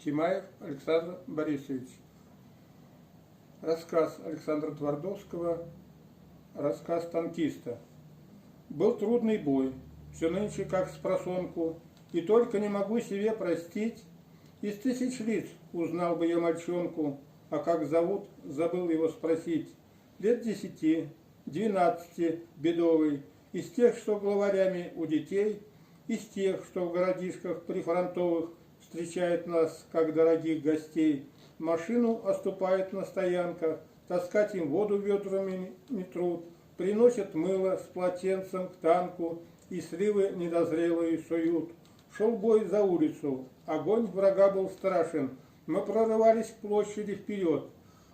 Тимаев Александр Борисович. Рассказ Александра Твардовского, рассказ танкиста. Был трудный бой, все нынче как спросонку, и только не могу себе простить. Из 1000 лиц узнал бы я мальчонку, а как зовут, забыл его спросить. Лет 10, 12, бедовый, из тех, что главарями у детей, из тех, что в городишках прифронтовых встречает нас, как дорогих гостей. Машину оступает на стоянках, таскать им воду ведрами не труд, приносят мыло с полотенцем к танку и сливы недозрелые суют. Шел бой за улицу, огонь врага был страшен, мы прорывались к площади вперед,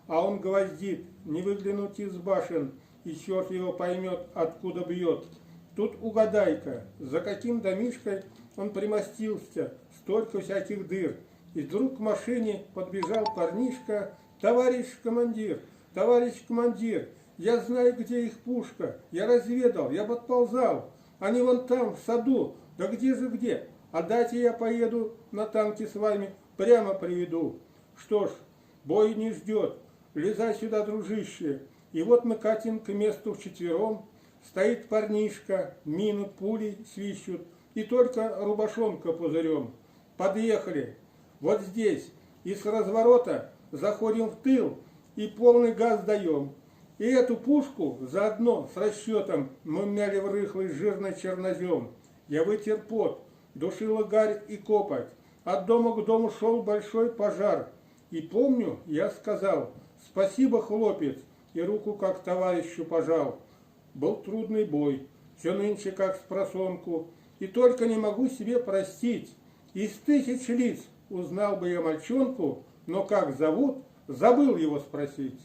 а он гвоздит, не выглянуть из башен, и черт его поймет, откуда бьет. Тут угадай-ка, за каким домишкой он примостился, столько всяких дыр. И вдруг к машине подбежал парнишка: товарищ командир, я знаю, где их пушка, я разведал, я подползал, они вон там, в саду, да где же где, а дайте я поеду на танке с вами, прямо приведу. Что ж, бой не ждет, влезай сюда, дружище, и вот мы катим к месту вчетвером, стоит парнишка, мины, пули свищут, и только рубашонка пузырем. Подъехали. Вот здесь, и с разворота заходим в тыл и полный газ даем. И эту пушку заодно с расчетом мы мяли в рыхлый жирный чернозем. Я вытер пот, душила гарь и копоть. От дома к дому шел большой пожар. И помню, я сказал: спасибо, хлопец, и руку как товарищу пожал. Был трудный бой, все нынче как спросонку, и только не могу себе простить. Из 1000 лиц узнал бы я мальчонку, но как зовут, забыл его спросить.